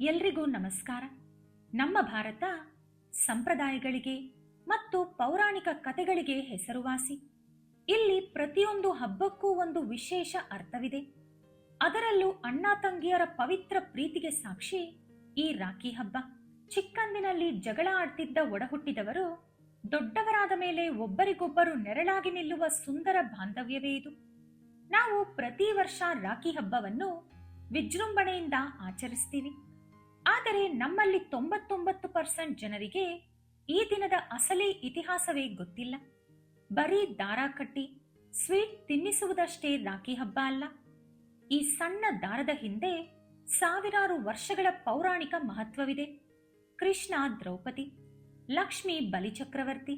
ಎಲ್ರಿಗೂ ನಮಸ್ಕಾರ. ನಮ್ಮ ಭಾರತ ಸಂಪ್ರದಾಯಗಳಿಗೆ ಮತ್ತು ಪೌರಾಣಿಕ ಕಥೆಗಳಿಗೆ ಹೆಸರುವಾಸಿ. ಇಲ್ಲಿ ಪ್ರತಿಯೊಂದು ಹಬ್ಬಕ್ಕೂ ಒಂದು ವಿಶೇಷ ಅರ್ಥವಿದೆ. ಅದರಲ್ಲೂ ಅಣ್ಣ ತಂಗಿಯರ ಪವಿತ್ರ ಪ್ರೀತಿಗೆ ಸಾಕ್ಷಿ ಈ ರಾಖಿ ಹಬ್ಬ. ಚಿಕ್ಕಂದಿನಲ್ಲಿ ಜಗಳ ಆಡ್ತಿದ್ದ ಒಡಹುಟ್ಟಿದವರು ದೊಡ್ಡವರಾದ ಮೇಲೆ ಒಬ್ಬರಿಗೊಬ್ಬರು ನೆರಳಾಗಿ ನಿಲ್ಲುವ ಸುಂದರ ಬಾಂಧವ್ಯವೇ ಇದು. ನಾವು ಪ್ರತಿ ವರ್ಷ ರಾಖಿ ಹಬ್ಬವನ್ನು ವಿಜೃಂಭಣೆಯಿಂದ ಆಚರಿಸ್ತೀವಿ. ಆದರೆ ನಮ್ಮಲ್ಲಿ 99% ಜನರಿಗೆ ಈ ದಿನದ ಅಸಲಿ ಇತಿಹಾಸವೇ ಗೊತ್ತಿಲ್ಲ. ಬರೀ ದಾರ ಕಟ್ಟಿ ಸ್ವೀಟ್ ತಿನ್ನಿಸುವುದಷ್ಟೇ ರಾಖಿ ಹಬ್ಬ ಅಲ್ಲ. ಈ ಸಣ್ಣ ದಾರದ ಹಿಂದೆ ಸಾವಿರಾರು ವರ್ಷಗಳ ಪೌರಾಣಿಕ ಮಹತ್ವವಿದೆ. ಕೃಷ್ಣ ದ್ರೌಪದಿ, ಲಕ್ಷ್ಮಿ ಬಲಿಚಕ್ರವರ್ತಿ,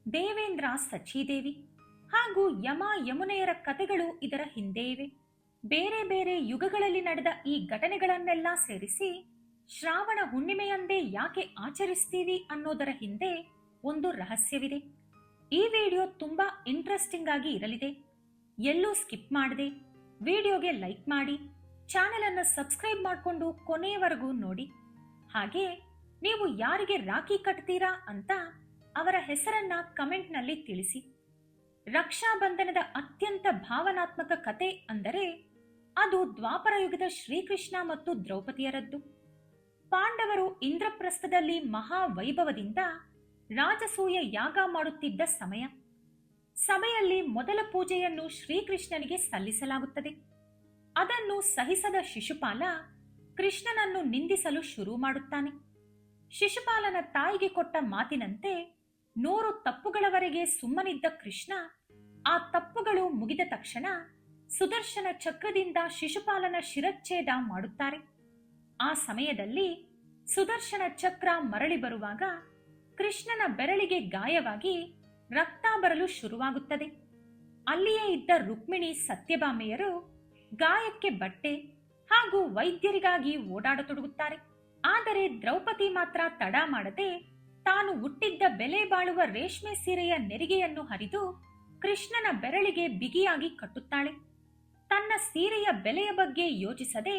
ದೇವೇಂದ್ರ ಸಚೀದೇವಿ ಹಾಗೂ ಯಮ ಯಮುನೆಯರ ಕಥೆಗಳು ಇದರ ಹಿಂದೆ ಇವೆ. ಬೇರೆ ಬೇರೆ ಯುಗಗಳಲ್ಲಿ ನಡೆದ ಈ ಘಟನೆಗಳನ್ನೆಲ್ಲ ಸೇರಿಸಿ ಶ್ರಾವಣ ಹುಣ್ಣಿಮೆಯಂದೇ ಯಾಕೆ ಆಚರಿಸ್ತೀವಿ ಅನ್ನೋದರ ಹಿಂದೆ ಒಂದು ರಹಸ್ಯವಿದೆ. ಈ ವಿಡಿಯೋ ತುಂಬಾ ಇಂಟ್ರೆಸ್ಟಿಂಗ್ ಆಗಿ ಇರಲಿದೆ. ಎಲ್ಲೂ ಸ್ಕಿಪ್ ಮಾಡದೆ ವಿಡಿಯೋಗೆ ಲೈಕ್ ಮಾಡಿ, ಚಾನೆಲ್ ಅನ್ನು ಸಬ್ಸ್ಕ್ರೈಬ್ ಮಾಡಿಕೊಂಡು ಕೊನೆಯವರೆಗೂ ನೋಡಿ. ಹಾಗೆ ನೀವು ಯಾರಿಗೆ ರಾಖಿ ಕಟ್ತೀರಾ ಅಂತ ಅವರ ಹೆಸರನ್ನ ಕಮೆಂಟ್ನಲ್ಲಿ ತಿಳಿಸಿ. ರಕ್ಷಾ ಬಂಧನದ ಅತ್ಯಂತ ಭಾವನಾತ್ಮಕ ಕತೆ ಅಂದರೆ ಅದು ದ್ವಾಪರ ಯುಗದ ಶ್ರೀಕೃಷ್ಣ ಮತ್ತು ದ್ರೌಪದಿಯರದ್ದು. ಪಾಂಡವರು ಇಂದ್ರಪ್ರಸ್ಥದಲ್ಲಿ ಮಹಾವೈಭವದಿಂದ ರಾಜಸೂಯ ಯಾಗ ಮಾಡುತ್ತಿದ್ದ ಸಮಯ. ಸಭೆಯಲ್ಲಿ ಮೊದಲ ಪೂಜೆಯನ್ನು ಶ್ರೀಕೃಷ್ಣನಿಗೆ ಸಲ್ಲಿಸಲಾಗುತ್ತದೆ. ಅದನ್ನು ಸಹಿಸದ ಶಿಶುಪಾಲ ಕೃಷ್ಣನನ್ನು ನಿಂದಿಸಲು ಶುರು ಮಾಡುತ್ತಾನೆ. ಶಿಶುಪಾಲನ ತಾಯಿಗೆ ಕೊಟ್ಟ ಮಾತಿನಂತೆ 100 ತಪ್ಪುಗಳವರೆಗೆ ಸುಮ್ಮನಿದ್ದ ಕೃಷ್ಣ ಆ ತಪ್ಪುಗಳು ಮುಗಿದ ತಕ್ಷಣ ಸುದರ್ಶನ ಚಕ್ರದಿಂದ ಶಿಶುಪಾಲನ ಶಿರಚ್ಛೇದ ಮಾಡುತ್ತಾರೆ. ಆ ಸಮಯದಲ್ಲಿ ಸುದರ್ಶನ ಚಕ್ರ ಮರಳಿ ಬರುವಾಗ ಕೃಷ್ಣನ ಬೆರಳಿಗೆ ಗಾಯವಾಗಿ ರಕ್ತ ಬರಲು ಶುರುವಾಗುತ್ತದೆ. ಅಲ್ಲಿಯೇ ಇದ್ದ ರುಕ್ಮಿಣಿ ಸತ್ಯಭಾಮೆಯರು ಗಾಯಕ್ಕೆ ಬಟ್ಟೆ ಹಾಗೂ ವೈದ್ಯರಿಗಾಗಿ ಓಡಾಡತೊಡಗುತ್ತಾರೆ. ಆದರೆ ದ್ರೌಪದಿ ಮಾತ್ರ ತಡ ಮಾಡದೆ ತಾನು ಹುಟ್ಟಿದ್ದ ಬೆಲೆ ಬಾಳುವ ರೇಷ್ಮೆ ಸೀರೆಯ ನೆರಿಗೆಯನ್ನು ಹರಿದು ಕೃಷ್ಣನ ಬೆರಳಿಗೆ ಬಿಗಿಯಾಗಿ ಕಟ್ಟುತ್ತಾಳೆ. ತನ್ನ ಸೀರೆಯ ಬೆಲೆಯ ಬಗ್ಗೆ ಯೋಚಿಸದೆ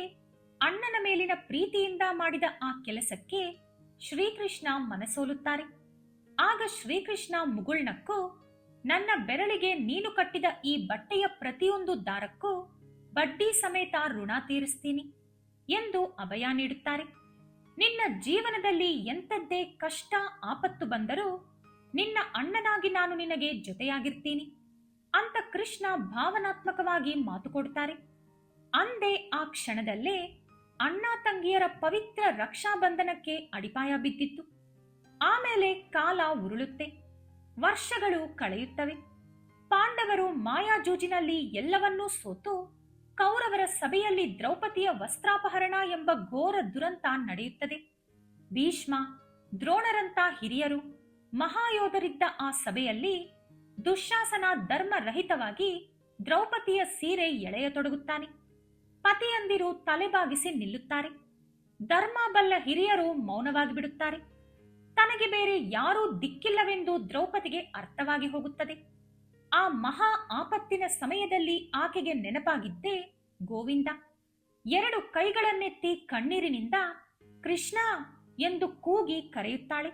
ಅಣ್ಣನ ಮೇಲಿನ ಪ್ರೀತಿಯಿಂದ ಮಾಡಿದ ಆ ಕೆಲಸಕ್ಕೆ ಶ್ರೀಕೃಷ್ಣ ಮನಸೋಲುತ್ತಾರೆ. ಆಗ ಶ್ರೀಕೃಷ್ಣ ಮುಗುಳ್ನಕ್ಕೂ ನನ್ನ ಬೆರಳಿಗೆ ನೀನು ಕಟ್ಟಿದ ಈ ಬಟ್ಟೆಯ ಪ್ರತಿಯೊಂದು ದಾರಕ್ಕೂ ಬಡ್ಡಿ ಸಮೇತ ಋಣ ತೀರಿಸ್ತೀನಿ ಎಂದು ಅಭಯ ನೀಡುತ್ತಾರೆ. ನಿನ್ನ ಜೀವನದಲ್ಲಿ ಎಂಥದ್ದೇ ಕಷ್ಟ ಆಪತ್ತು ಬಂದರೂ ನಿನ್ನ ಅಣ್ಣನಾಗಿ ನಾನು ನಿನಗೆ ಜೊತೆಯಾಗಿರ್ತೀನಿ ಅಂತ ಕೃಷ್ಣ ಭಾವನಾತ್ಮಕವಾಗಿ ಮಾತು ಕೊಡುತ್ತಾರೆ. ಅಂದೇ ಆ ಕ್ಷಣದಲ್ಲೇ ಅಣ್ಣ ತಂಗಿಯರ ಪವಿತ್ರ ರಕ್ಷಾ ಬಂಧನಕ್ಕೆ ಅಡಿಪಾಯ ಬಿದ್ದಿತ್ತು. ಆಮೇಲೆ ಕಾಲ ಉರುಳುತ್ತೆ, ವರ್ಷಗಳು ಕಳೆಯುತ್ತವೆ. ಪಾಂಡವರು ಮಾಯಾಜೂಜಿನಲ್ಲಿ ಎಲ್ಲವನ್ನೂ ಸೋತು ಕೌರವರ ಸಭೆಯಲ್ಲಿ ದ್ರೌಪದಿಯ ವಸ್ತ್ರಾಪಹರಣ ಎಂಬ ಘೋರ ದುರಂತ ನಡೆಯುತ್ತದೆ. ಭೀಷ್ಮ, ದ್ರೋಣರಂತ ಹಿರಿಯರು ಮಹಾಯೋಧರಿದ್ದ ಆ ಸಭೆಯಲ್ಲಿ ದುಶ್ಯಾಸನ ಧರ್ಮರಹಿತವಾಗಿ ದ್ರೌಪದಿಯ ಸೀರೆ ಎಳೆಯತೊಡಗುತ್ತಾನೆ. ಪತಿಯಂದಿರು ತಲೆಬಾಗಿಸಿ ನಿಲ್ಲುತ್ತಾರೆ. ಧರ್ಮ ಬಲ್ಲ ಹಿರಿಯರು ಮೌನವಾಗಿ ಬಿಡುತ್ತಾರೆ. ತನಗೆ ಬೇರೆ ಯಾರೂ ದಿಕ್ಕಿಲ್ಲವೆಂದು ದ್ರೌಪದಿಗೆ ಅರ್ಥವಾಗಿ ಹೋಗುತ್ತದೆ. ಆ ಮಹಾ ಆಪತ್ತಿನ ಸಮಯದಲ್ಲಿ ಆಕೆಗೆ ನೆನಪಾಗಿದ್ದೇ ಗೋವಿಂದ. 2 ಕೈಗಳನ್ನೆತ್ತಿ ಕಣ್ಣೀರಿನಿಂದ ಕೃಷ್ಣ ಎಂದು ಕೂಗಿ ಕರೆಯುತ್ತಾಳೆ.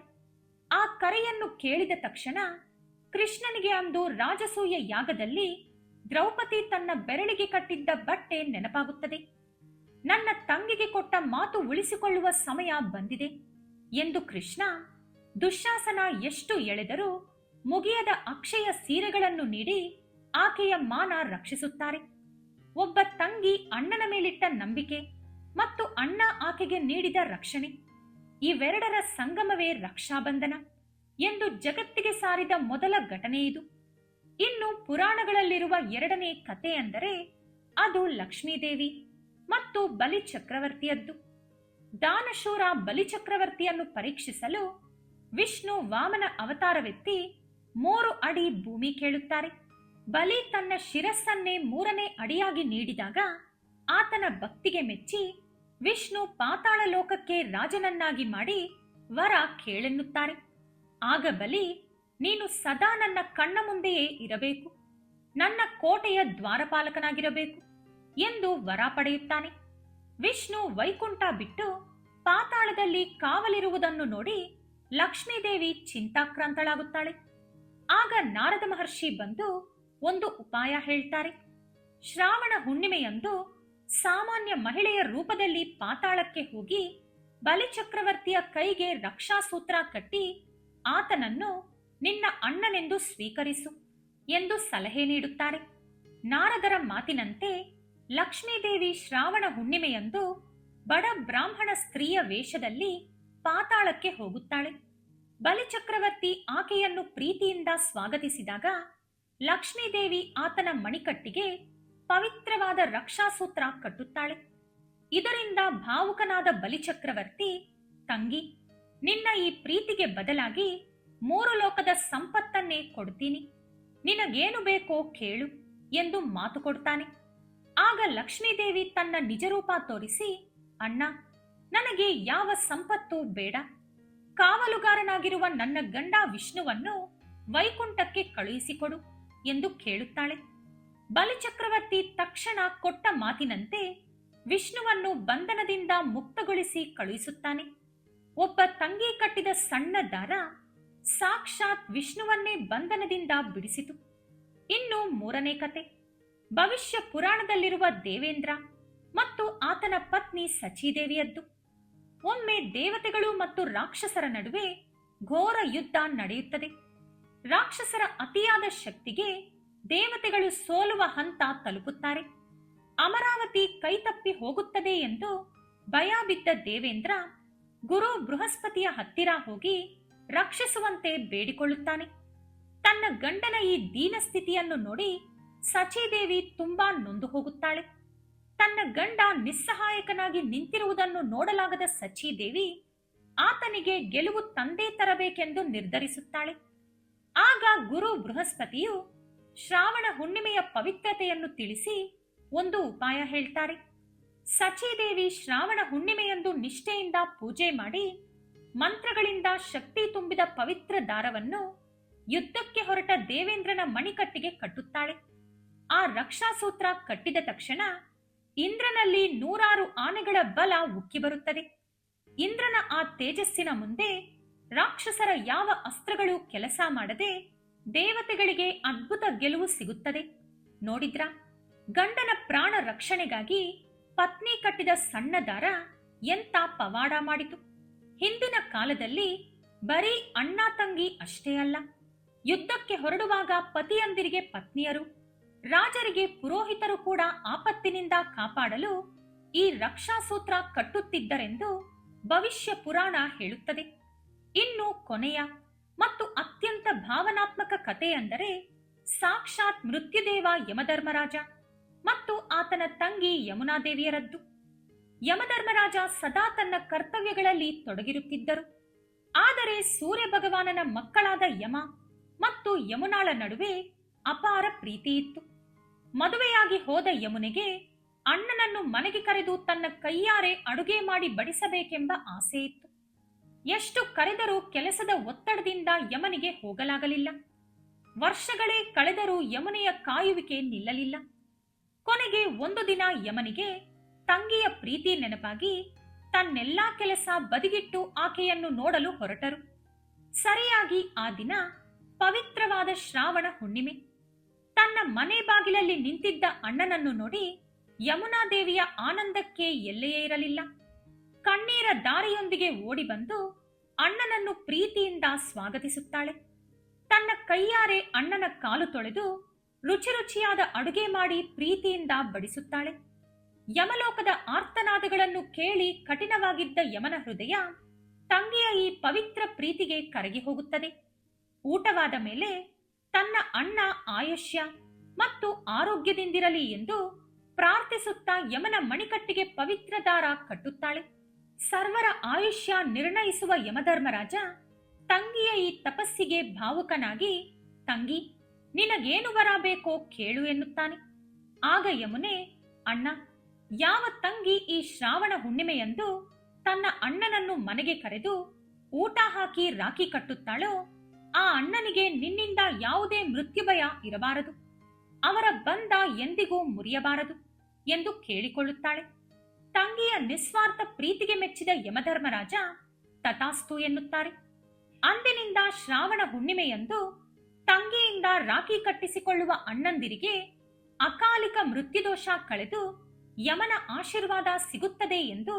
ಆ ಕರೆಯನ್ನು ಕೇಳಿದ ತಕ್ಷಣ ಕೃಷ್ಣನಿಗೆ ಅಂದು ರಾಜಸೂಯ ಯಾಗದಲ್ಲಿ ದ್ರೌಪದಿ ತನ್ನ ಬೆರಳಿಗೆ ಕಟ್ಟಿದ್ದ ಬಟ್ಟೆ ನೆನಪಾಗುತ್ತದೆ. ನನ್ನ ತಂಗಿಗೆ ಕೊಟ್ಟ ಮಾತು ಉಳಿಸಿಕೊಳ್ಳುವ ಸಮಯ ಬಂದಿದೆ ಎಂದು ಕೃಷ್ಣ ದುಶ್ಯಾಸನ ಎಷ್ಟು ಎಳೆದರೂ ಮುಗಿಯದ ಅಕ್ಷಯ ಸೀರೆಗಳನ್ನು ನೀಡಿ ಆಕೆಯ ಮಾನ ರಕ್ಷಿಸುತ್ತಾರೆ. ಒಬ್ಬ ತಂಗಿ ಅಣ್ಣನ ಮೇಲಿಟ್ಟ ನಂಬಿಕೆ ಮತ್ತು ಅಣ್ಣ ಆಕೆಗೆ ನೀಡಿದ ರಕ್ಷಣೆ, ಇವೆರಡರ ಸಂಗಮವೇ ರಕ್ಷಾಬಂಧನ ಎಂದು ಜಗತ್ತಿಗೆ ಸಾರಿದ ಮೊದಲ ಘಟನೆ ಇದು. ಇನ್ನು ಪುರಾಣಗಳಲ್ಲಿರುವ 2ನೇ ಕಥೆ ಅಂದರೆ ಅದು ಲಕ್ಷ್ಮೀದೇವಿ ಮತ್ತು ಬಲಿಚಕ್ರವರ್ತಿಯದ್ದು. ದಾನಶೂರ ಬಲಿಚಕ್ರವರ್ತಿಯನ್ನು ಪರೀಕ್ಷಿಸಲು ವಿಷ್ಣು ವಾಮನ ಅವತಾರವೆತ್ತಿ 3 ಅಡಿ ಭೂಮಿ ಕೇಳುತ್ತಾರೆ. ಬಲಿ ತನ್ನ ಶಿರಸ್ಸನ್ನೇ 3ನೇ ಅಡಿಯಾಗಿ ನೀಡಿದಾಗ ಆತನ ಭಕ್ತಿಗೆ ಮೆಚ್ಚಿ ವಿಷ್ಣು ಪಾತಾಳ ಲೋಕಕ್ಕೆ ರಾಜನನ್ನಾಗಿ ಮಾಡಿ ವರ ಕೇಳೆನ್ನುತ್ತಾರೆ. ಆಗ ಬಲಿ, ನೀನು ಸದಾ ನನ್ನ ಕಣ್ಣ ಮುಂದೆಯೇ ಇರಬೇಕು, ನನ್ನ ಕೋಟೆಯ ದ್ವಾರಪಾಲಕನಾಗಿರಬೇಕು ಎಂದು ವರ ಪಡೆಯುತ್ತಾನೆ. ವಿಷ್ಣು ವೈಕುಂಠ ಬಿಟ್ಟು ಪಾತಾಳದಲ್ಲಿ ಕಾವಲಿರುವುದನ್ನು ನೋಡಿ ಲಕ್ಷ್ಮೀದೇವಿ ಚಿಂತಾಕ್ರಾಂತಳಾಗುತ್ತಾಳೆ. ಆಗ ನಾರದ ಮಹರ್ಷಿ ಬಂದು ಒಂದು ಉಪಾಯ ಹೇಳ್ತಾರೆ. ಶ್ರಾವಣ ಹುಣ್ಣಿಮೆಯಂದು ಸಾಮಾನ್ಯ ಮಹಿಳೆಯ ರೂಪದಲ್ಲಿ ಪಾತಾಳಕ್ಕೆ ಹೋಗಿ ಬಲಿಚಕ್ರವರ್ತಿಯ ಕೈಗೆ ರಕ್ಷಾಸೂತ್ರ ಕಟ್ಟಿ ಆತನನ್ನು ನಿನ್ನ ಅಣ್ಣನೆಂದು ಸ್ವೀಕರಿಸು ಎಂದು ಸಲಹೆ ನೀಡುತ್ತಾರೆ. ನಾರದರ ಮಾತಿನಂತೆ ಲಕ್ಷ್ಮೀದೇವಿ ಶ್ರಾವಣ ಹುಣ್ಣಿಮೆಯಂದು ಬಡ ಬ್ರಾಹ್ಮಣ ಸ್ತ್ರೀಯ ವೇಷದಲ್ಲಿ ಪಾತಾಳಕ್ಕೆ ಹೋಗುತ್ತಾಳೆ. ಬಲಿಚಕ್ರವರ್ತಿ ಆಕೆಯನ್ನು ಪ್ರೀತಿಯಿಂದ ಸ್ವಾಗತಿಸಿದಾಗ ಲಕ್ಷ್ಮೀದೇವಿ ಆತನ ಮಣಿಕಟ್ಟಿಗೆ ಪವಿತ್ರವಾದ ರಕ್ಷಾಸೂತ್ರ ಕಟ್ಟುತ್ತಾಳೆ. ಇದರಿಂದ ಭಾವುಕನಾದ ಬಲಿಚಕ್ರವರ್ತಿ, ತಂಗಿ, ನಿನ್ನ ಈ ಪ್ರೀತಿಗೆ ಬದಲಾಗಿ 3 ಲೋಕದ ಸಂಪತ್ತನ್ನೇ ಕೊಡ್ತೀನಿ, ನಿನಗೇನು ಬೇಕೋ ಕೇಳು ಎಂದು ಮಾತು ಕೊಡ್ತಾನೆ. ಆಗ ಲಕ್ಷ್ಮೀದೇವಿ ತನ್ನ ನಿಜರೂಪ ತೋರಿಸಿ, ಅಣ್ಣ, ನನಗೆ ಯಾವ ಸಂಪತ್ತು ಬೇಡ, ಕಾವಲುಗಾರನಾಗಿರುವ ನನ್ನ ಗಂಡ ವಿಷ್ಣುವನ್ನು ವೈಕುಂಠಕ್ಕೆ ಕಳುಹಿಸಿಕೊಡು ಎಂದು ಕೇಳುತ್ತಾಳೆ. ಬಲಿಚಕ್ರವರ್ತಿ ತಕ್ಷಣ ಕೊಟ್ಟ ಮಾತಿನಂತೆ ವಿಷ್ಣುವನ್ನು ಬಂಧನದಿಂದ ಮುಕ್ತಗೊಳಿಸಿ ಕಳುಹಿಸುತ್ತಾನೆ. ಒಬ್ಬ ತಂಗಿ ಕಟ್ಟಿದ ಸಣ್ಣ ದಾರ ಸಾಕ್ಷಾತ್ ವಿಷ್ಣುವನ್ನೇ ಬಂಧನದಿಂದ ಬಿಡಿಸಿತು. ಇನ್ನು 3ನೇ ಕತೆ ಭವಿಷ್ಯ ಪುರಾಣದಲ್ಲಿರುವ ದೇವೇಂದ್ರ ಮತ್ತು ಆತನ ಪತ್ನಿ ಸಚೀದೇವಿಯದ್ದು. ಒಮ್ಮೆ ದೇವತೆಗಳು ಮತ್ತು ರಾಕ್ಷಸರ ನಡುವೆ ಘೋರ ಯುದ್ಧ ನಡೆಯುತ್ತದೆ. ರಾಕ್ಷಸರ ಅತಿಯಾದ ಶಕ್ತಿಗೆ ದೇವತೆಗಳು ಸೋಲುವ ಹಂತ ತಲುಪುತ್ತಾರೆ. ಅಮರಾವತಿ ಕೈತಪ್ಪಿ ಹೋಗುತ್ತದೆ ಎಂದು ಭಯ ಬಿದ್ದ ದೇವೇಂದ್ರ ಗುರು ಬೃಹಸ್ಪತಿಯ ಹತ್ತಿರ ಹೋಗಿ ರಕ್ಷಿಸುವಂತೆ ಬೇಡಿಕೊಳ್ಳುತ್ತಾನೆ. ತನ್ನ ಗಂಡನ ಈ ದೀನ ಸ್ಥಿತಿಯನ್ನು ನೋಡಿ ಸಚೀದೇವಿ ತುಂಬಾ ನೊಂದು ಹೋಗುತ್ತಾಳೆ. ತನ್ನ ಗಂಡ ನಿಸ್ಸಹಾಯಕನಾಗಿ ನಿಂತಿರುವುದನ್ನು ನೋಡಲಾಗದ ಸಚೀದೇವಿ ಆತನಿಗೆ ಗೆಲುವು ತಂದೇ ತರಬೇಕೆಂದು ನಿರ್ಧರಿಸುತ್ತಾಳೆ. ಆಗ ಗುರು ಬೃಹಸ್ಪತಿಯು ಶ್ರಾವಣ ಹುಣ್ಣಿಮೆಯ ಪವಿತ್ರತೆಯನ್ನು ತಿಳಿಸಿ ಒಂದು ಉಪಾಯ ಹೇಳ್ತಾರೆ. ಸಚೀದೇವಿ ಶ್ರಾವಣ ಹುಣ್ಣಿಮೆಯಂದು ನಿಷ್ಠೆಯಿಂದ ಪೂಜೆ ಮಾಡಿ ಮಂತ್ರಗಳಿಂದ ಶಕ್ತಿ ತುಂಬಿದ ಪವಿತ್ರ ದಾರವನ್ನು ಯುದ್ಧಕ್ಕೆ ಹೊರಟ ದೇವೇಂದ್ರನ ಮಣಿಕಟ್ಟಿಗೆ ಕಟ್ಟುತ್ತಾಳೆ. ಆ ರಕ್ಷಾಸೂತ್ರ ಕಟ್ಟಿದ ತಕ್ಷಣ ಇಂದ್ರನಲ್ಲಿ 100 ಆನೆಗಳ ಬಲ ಉಕ್ಕಿ ಬರುತ್ತದೆ. ಇಂದ್ರನ ಆ ತೇಜಸ್ಸಿನ ಮುಂದೆ ರಾಕ್ಷಸರ ಯಾವ ಅಸ್ತ್ರಗಳು ಕೆಲಸ ಮಾಡದೆ ದೇವತೆಗಳಿಗೆ ಅದ್ಭುತ ಗೆಲುವು ಸಿಗುತ್ತದೆ. ನೋಡಿದ್ರ, ಗಂಡನ ಪ್ರಾಣ ರಕ್ಷಣೆಗಾಗಿ ಪತ್ನಿ ಕಟ್ಟಿದ ಸಣ್ಣ ದಾರ ಎಂತ ಪವಾಡ ಮಾಡಿತು. ಹಿಂದಿನ ಕಾಲದಲ್ಲಿ ಬರೀ ಅಣ್ಣ ತಂಗಿ ಅಷ್ಟೇ ಅಲ್ಲ, ಯುದ್ಧಕ್ಕೆ ಹೊರಡುವಾಗ ಪತಿಯಂದಿರಿಗೆ ಪತ್ನಿಯರು, ರಾಜರಿಗೆ ಪುರೋಹಿತರು ಕೂಡ ಆಪತ್ತಿನಿಂದ ಕಾಪಾಡಲು ಈ ರಕ್ಷಾಸೂತ್ರ ಕಟ್ಟುತ್ತಿದ್ದರೆಂದು ಭವಿಷ್ಯ ಪುರಾಣ ಹೇಳುತ್ತದೆ. ಇನ್ನು ಕೊನೆಯ ಮತ್ತು ಅತ್ಯಂತ ಭಾವನಾತ್ಮಕ ಕಥೆಯೆಂದರೆ ಸಾಕ್ಷಾತ್ ಮೃತ್ಯುದೇವ ಯಮಧರ್ಮರಾಜ ಮತ್ತು ಆತನ ತಂಗಿ ಯಮುನಾದೇವಿಯರದ್ದು. ಯಮಧರ್ಮರಾಜ ಸದಾ ತನ್ನ ಕರ್ತವ್ಯಗಳಲ್ಲಿ ತೊಡಗಿರುತ್ತಿದ್ದರು. ಆದರೆ ಸೂರ್ಯ ಭಗವಾನನ ಮಕ್ಕಳಾದ ಯಮ ಮತ್ತು ಯಮುನಾಳ ನಡುವೆ ಅಪಾರ ಪ್ರೀತಿ ಇತ್ತು. ಮದುವೆಯಾಗಿ ಹೋದ ಯಮುನೆಗೆ ಅಣ್ಣನನ್ನು ಮನೆಗೆ ಕರೆದು ತನ್ನ ಕೈಯಾರೆ ಅಡುಗೆ ಮಾಡಿ ಬಡಿಸಬೇಕೆಂಬ ಆಸೆ ಇತ್ತು. ಎಷ್ಟು ಕರೆದರೂ ಕೆಲಸದ ಒತ್ತಡದಿಂದ ಯಮನಿಗೆ ಹೋಗಲಾಗಲಿಲ್ಲ. ವರ್ಷಗಳೇ ಕಳೆದರೂ ಯಮುನೆಯ ಕಾಯುವಿಕೆ ನಿಲ್ಲಲಿಲ್ಲ. ಕೊನೆಗೆ ಒಂದು ದಿನ ಯಮನಿಗೆ ತಂಗಿಯ ಪ್ರೀತಿ ನೆನಪಾಗಿ ತನ್ನೆಲ್ಲಾ ಕೆಲಸ ಬದಿಗಿಟ್ಟು ಆಕೆಯನ್ನು ನೋಡಲು ಹೊರಟರು. ಸರಿಯಾಗಿ ಆ ದಿನ ಪವಿತ್ರವಾದ ಶ್ರಾವಣ ಹುಣ್ಣಿಮೆ. ತನ್ನ ಮನೆ ಬಾಗಿಲಲ್ಲಿ ನಿಂತಿದ್ದ ಅಣ್ಣನನ್ನು ನೋಡಿ ಯಮುನಾದೇವಿಯ ಆನಂದಕ್ಕೆ ಎಲ್ಲೆಯೇ ಇರಲಿಲ್ಲ. ಕಣ್ಣೀರ ದಾರಿಯೊಂದಿಗೆ ಓಡಿ ಬಂದು ಅಣ್ಣನನ್ನು ಪ್ರೀತಿಯಿಂದ ಸ್ವಾಗತಿಸುತ್ತಾಳೆ. ತನ್ನ ಕೈಯಾರೆ ಅಣ್ಣನ ಕಾಲು ತೊಳೆದು ರುಚಿ ರುಚಿಯಾದ ಅಡುಗೆ ಮಾಡಿ ಪ್ರೀತಿಯಿಂದ ಬಡಿಸುತ್ತಾಳೆ. ಯಮಲೋಕದ ಆರ್ತನಾದಗಳನ್ನು ಕೇಳಿ ಕಠಿಣವಾಗಿದ್ದ ಯಮನ ಹೃದಯ ತಂಗಿಯ ಈ ಪವಿತ್ರ ಪ್ರೀತಿಗೆ ಕರಗಿ ಹೋಗುತ್ತದೆ. ಊಟವಾದ ಮೇಲೆ ತನ್ನ ಅಣ್ಣ ಆಯುಷ್ಯ ಮತ್ತು ಆರೋಗ್ಯದಿಂದಿರಲಿ ಎಂದು ಪ್ರಾರ್ಥಿಸುತ್ತಾ ಯಮನ ಮಣಿಕಟ್ಟಿಗೆ ಪವಿತ್ರ ದಾರ ಕಟ್ಟುತ್ತಾಳೆ. ಸರ್ವರ ಆಯುಷ್ಯ ನಿರ್ಣಯಿಸುವ ಯಮಧರ್ಮರಾಜ ತಂಗಿಯ ಈ ತಪಸ್ಸಿಗೆ ಭಾವುಕನಾಗಿ, ತಂಗಿ, ನಿನಗೇನು ವರ ಬೇಕೋ ಕೇಳು ಎನ್ನುತ್ತಾನೆ. ಆಗ ಯಮುನೆ, ಅಣ್ಣ, ಯಾವ ತಂಗಿ ಈ ಶ್ರಾವಣ ಹುಣ್ಣಿಮೆಯಂದು ತನ್ನ ಅಣ್ಣನನ್ನು ಮನೆಗೆ ಕರೆದು ಊಟ ಹಾಕಿ ರಾಖಿ ಕಟ್ಟುತ್ತಾಳೋ ಆ ಅಣ್ಣನಿಗೆ ನಿನ್ನಿಂದ ಯಾವುದೇ ಮೃತ್ಯುಭಯ ಇರಬಾರದು, ಅವರ ಬಂಧ ಎಂದಿಗೂ ಮುರಿಯಬಾರದು ಎಂದು ಕೇಳಿಕೊಳ್ಳುತ್ತಾಳೆ. ತಂಗಿಯ ನಿಸ್ವಾರ್ಥ ಪ್ರೀತಿಗೆ ಮೆಚ್ಚಿದ ಯಮಧರ್ಮರಾಜ ತಥಾಸ್ತು ಎನ್ನುತ್ತಾರೆ. ಅಂದಿನಿಂದ ಶ್ರಾವಣ ಹುಣ್ಣಿಮೆಯಂದು ತಂಗಿಯಿಂದ ರಾಖಿ ಕಟ್ಟಿಸಿಕೊಳ್ಳುವ ಅಣ್ಣಂದಿರಿಗೆ ಅಕಾಲಿಕ ಮೃತ್ಯುದೋಷ ಕಳೆದು ಯಮನ ಆಶೀರ್ವಾದ ಸಿಗುತ್ತದೆ ಎಂದು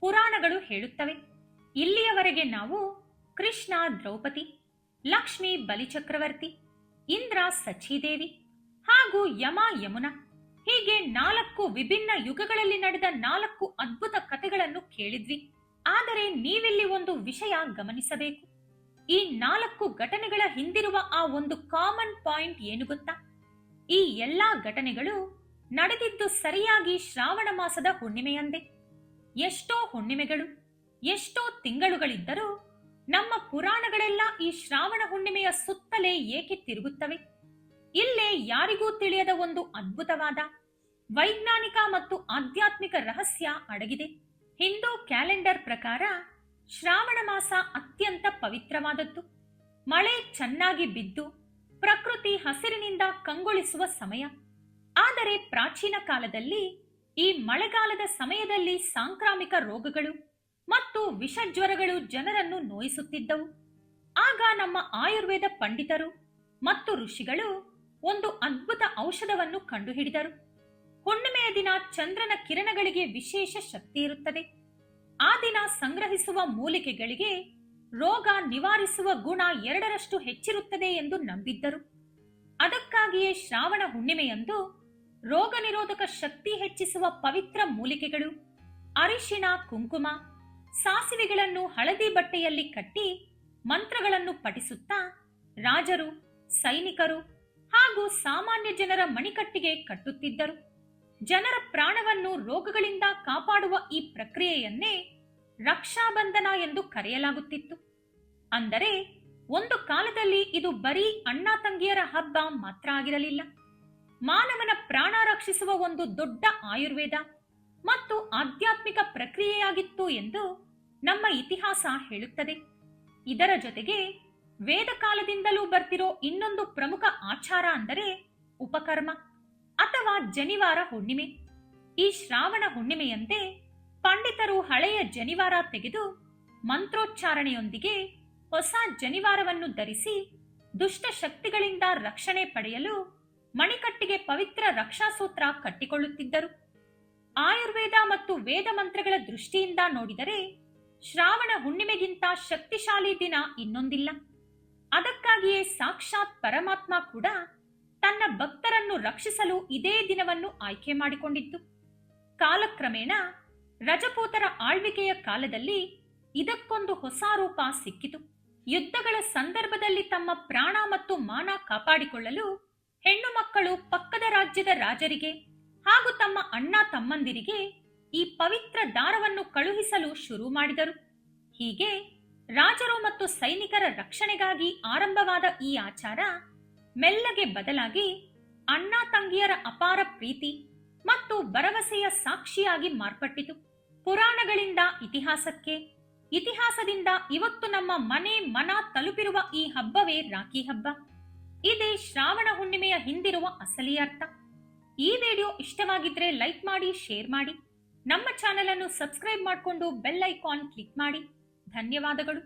ಪುರಾಣಗಳು ಹೇಳುತ್ತವೆ. ಇಲ್ಲಿಯವರೆಗೆ ನಾವು ಕೃಷ್ಣ ದ್ರೌಪದಿ, ಲಕ್ಷ್ಮಿ ಬಲಿಚಕ್ರವರ್ತಿ, ಇಂದ್ರ ಸಚೀದೇವಿ ಹಾಗೂ ಯಮ ಯಮುನಾ ಹೀಗೆ 4 ವಿಭಿನ್ನ ಯುಗಗಳಲ್ಲಿ ನಡೆದ 4 ಅದ್ಭುತ ಕಥೆಗಳನ್ನು ಕೇಳಿದ್ವಿ. ಆದರೆ ನೀವಿಲ್ಲಿ ಒಂದು ವಿಷಯ ಗಮನಿಸಬೇಕು. ಈ 4 ಘಟನೆಗಳ ಹಿಂದಿರುವ ಆ ಒಂದು ಕಾಮನ್ ಪಾಯಿಂಟ್ ಏನು ಗೊತ್ತಾ? ಈ ಎಲ್ಲಾ ಘಟನೆಗಳು ನಡೆದಿದ್ದು ಸರಿಯಾಗಿ ಶ್ರಾವಣ ಮಾಸದ ಹುಣ್ಣಿಮೆಯಂದೇ. ಎಷ್ಟೋ ಹುಣ್ಣಿಮೆಗಳು, ಎಷ್ಟೋ ತಿಂಗಳುಗಳಿದ್ದರೂ ನಮ್ಮ ಪುರಾಣಗಳೆಲ್ಲ ಈ ಶ್ರಾವಣ ಹುಣ್ಣಿಮೆಯ ಸುತ್ತಲೇ ಏಕೆ ತಿರುಗುತ್ತವೆ? ಇಲ್ಲೇ ಯಾರಿಗೂ ತಿಳಿಯದ ಒಂದು ಅದ್ಭುತವಾದ ವೈಜ್ಞಾನಿಕ ಮತ್ತು ಆಧ್ಯಾತ್ಮಿಕ ರಹಸ್ಯ ಅಡಗಿದೆ. ಹಿಂದೂ ಕ್ಯಾಲೆಂಡರ್ ಪ್ರಕಾರ ಶ್ರಾವಣ ಮಾಸ ಅತ್ಯಂತ ಪವಿತ್ರವಾದದ್ದು. ಮಳೆ ಚೆನ್ನಾಗಿ ಬಿದ್ದು ಪ್ರಕೃತಿ ಹಸಿರಿನಿಂದ ಕಂಗೊಳಿಸುವ ಸಮಯ. ಆದರೆ ಪ್ರಾಚೀನ ಕಾಲದಲ್ಲಿ ಈ ಮಳೆಗಾಲದ ಸಮಯದಲ್ಲಿ ಸಾಂಕ್ರಾಮಿಕ ರೋಗಗಳು ಮತ್ತು ವಿಷಜ್ವರಗಳು ಜನರನ್ನು ನೋಯಿಸುತ್ತಿದ್ದವು. ಆಗ ನಮ್ಮ ಆಯುರ್ವೇದ ಪಂಡಿತರು ಮತ್ತು ಋಷಿಗಳು ಒಂದು ಅದ್ಭುತ ಔಷಧವನ್ನು ಕಂಡುಹಿಡಿದರು. ಹುಣ್ಣಿಮೆಯ ದಿನ ಚಂದ್ರನ ಕಿರಣಗಳಿಗೆ ವಿಶೇಷ ಶಕ್ತಿ ಇರುತ್ತದೆ. ಆ ದಿನ ಸಂಗ್ರಹಿಸುವ ಮೂಲಿಕೆಗಳಿಗೆ ರೋಗ ನಿವಾರಿಸುವ ಗುಣ 2ರಷ್ಟು ಹೆಚ್ಚಿರುತ್ತದೆ ಎಂದು ನಂಬಿದ್ದರು. ಅದಕ್ಕಾಗಿಯೇ ಶ್ರಾವಣ ಹುಣ್ಣಿಮೆಯಂದು ರೋಗ ನಿರೋಧಕ ಶಕ್ತಿ ಹೆಚ್ಚಿಸುವ ಪವಿತ್ರ ಮೂಲಿಕೆಗಳು, ಅರಿಶಿಣ, ಕುಂಕುಮ, ಸಾಸಿವೆಗಳನ್ನು ಹಳದಿ ಬಟ್ಟೆಯಲ್ಲಿ ಕಟ್ಟಿ ಮಂತ್ರಗಳನ್ನು ಪಠಿಸುತ್ತಾ ರಾಜರು, ಸೈನಿಕರು ಹಾಗೂ ಸಾಮಾನ್ಯ ಜನರ ಮಣಿಕಟ್ಟಿಗೆ ಕಟ್ಟುತ್ತಿದ್ದರು. ಜನರ ಪ್ರಾಣವನ್ನು ರೋಗಗಳಿಂದ ಕಾಪಾಡುವ ಈ ಪ್ರಕ್ರಿಯೆಯನ್ನೇ ರಕ್ಷಾಬಂಧನ ಎಂದು ಕರೆಯಲಾಗುತ್ತಿತ್ತು. ಅಂದರೆ ಒಂದು ಕಾಲದಲ್ಲಿ ಇದು ಬರೀ ಅಣ್ಣ ತಂಗಿಯರ ಹಬ್ಬ ಮಾತ್ರ ಆಗಿರಲಿಲ್ಲ. ಮಾನವನ ಪ್ರಾಣ ರಕ್ಷಿಸುವ ಒಂದು ದೊಡ್ಡ ಆಯುರ್ವೇದ ಮತ್ತು ಆಧ್ಯಾತ್ಮಿಕ ಪ್ರಕ್ರಿಯೆಯಾಗಿತ್ತು ಎಂದು ನಮ್ಮ ಇತಿಹಾಸ ಹೇಳುತ್ತದೆ. ಇದರ ಜೊತೆಗೆ ವೇದ ಕಾಲದಿಂದಲೂ ಬರ್ತಿರೋ ಇನ್ನೊಂದು ಪ್ರಮುಖ ಆಚಾರ ಅಂದರೆ ಉಪಕರ್ಮ ಅಥವಾ ಜನಿವಾರ ಹುಣ್ಣಿಮೆ. ಈ ಶ್ರಾವಣ ಹುಣ್ಣಿಮೆಯಂತೆ ಪಂಡಿತರು ಹಳೆಯ ಜನಿವಾರ ತೆಗೆದು ಮಂತ್ರೋಚ್ಚಾರಣೆಯೊಂದಿಗೆ ಹೊಸ ಜನಿವಾರವನ್ನು ಧರಿಸಿ ದುಷ್ಟ ಶಕ್ತಿಗಳಿಂದ ರಕ್ಷಣೆ ಪಡೆಯಲು ಮಣಿಕಟ್ಟಿಗೆ ಪವಿತ್ರ ರಕ್ಷಾಸೂತ್ರ ಕಟ್ಟಿಕೊಳ್ಳುತ್ತಿದ್ದರು. ಆಯುರ್ವೇದ ಮತ್ತು ವೇದ ಮಂತ್ರಗಳ ದೃಷ್ಟಿಯಿಂದ ನೋಡಿದರೆ ಶ್ರಾವಣ ಹುಣ್ಣಿಮೆಗಿಂತ ಶಕ್ತಿಶಾಲಿ ದಿನ ಇನ್ನೊಂದಿಲ್ಲ. ಅದಕ್ಕಾಗಿಯೇ ಸಾಕ್ಷಾತ್ ಪರಮಾತ್ಮ ಕೂಡ ತನ್ನ ಭಕ್ತರನ್ನು ರಕ್ಷಿಸಲು ಇದೇ ದಿನವನ್ನು ಆಯ್ಕೆ ಮಾಡಿಕೊಂಡಿತ್ತು. ಕಾಲಕ್ರಮೇಣ ರಜಪೂತರ ಆಳ್ವಿಕೆಯ ಕಾಲದಲ್ಲಿ ಇದಕ್ಕೊಂದು ಹೊಸ ರೂಪ ಸಿಕ್ಕಿತು. ಯುದ್ಧಗಳ ಸಂದರ್ಭದಲ್ಲಿ ತಮ್ಮ ಪ್ರಾಣ ಮತ್ತು ಮಾನ ಕಾಪಾಡಿಕೊಳ್ಳಲು ಹೆಣ್ಣು ಮಕ್ಕಳು ಪಕ್ಕದ ರಾಜ್ಯದ ರಾಜರಿಗೆ ಹಾಗೂ ತಮ್ಮ ಅಣ್ಣ ತಮ್ಮಂದಿರಿಗೆ ಈ ಪವಿತ್ರ ದಾರವನ್ನು ಕಳುಹಿಸಲು ಶುರು ಮಾಡಿದರು. ಹೀಗೆ ರಾಜರು ಮತ್ತು ಸೈನಿಕರ ರಕ್ಷಣೆಗಾಗಿ ಆರಂಭವಾದ ಈ ಆಚಾರ ಮೆಲ್ಲಗೆ ಬದಲಾಗಿ ಅಣ್ಣ ತಂಗಿಯರ ಅಪಾರ ಪ್ರೀತಿ ಮತ್ತು ಭರವಸೆಯ ಸಾಕ್ಷಿಯಾಗಿ ಮಾರ್ಪಟ್ಟಿತು. ಪುರಾಣಗಳಿಂದ ಇತಿಹಾಸಕ್ಕೆ, ಇತಿಹಾಸದಿಂದ ಇವತ್ತು ನಮ್ಮ ಮನೆ ಮನ ತಲುಪಿರುವ ಈ ಹಬ್ಬವೇ ರಾಖಿ ಹಬ್ಬ. ಇದೇ ಶ್ರಾವಣ ಹುಣ್ಣಿಮೆಯ ಹಿಂದಿರುವ ಅಸಲಿ ಅರ್ಥ. ಈ ವಿಡಿಯೋ ಇಷ್ಟವಾಗಿದ್ರೆ ಲೈಕ್ ಮಾಡಿ, ಶೇರ್ ಮಾಡಿ, ನಮ್ಮ ಚಾನೆಲ್ ಅನ್ನು ಸಬ್ಸ್ಕ್ರೈಬ್ ಮಾಡಿಕೊಂಡು ಬೆಲ್ ಐಕಾನ್ ಕ್ಲಿಕ್ ಮಾಡಿ. ಧನ್ಯವಾದಗಳು.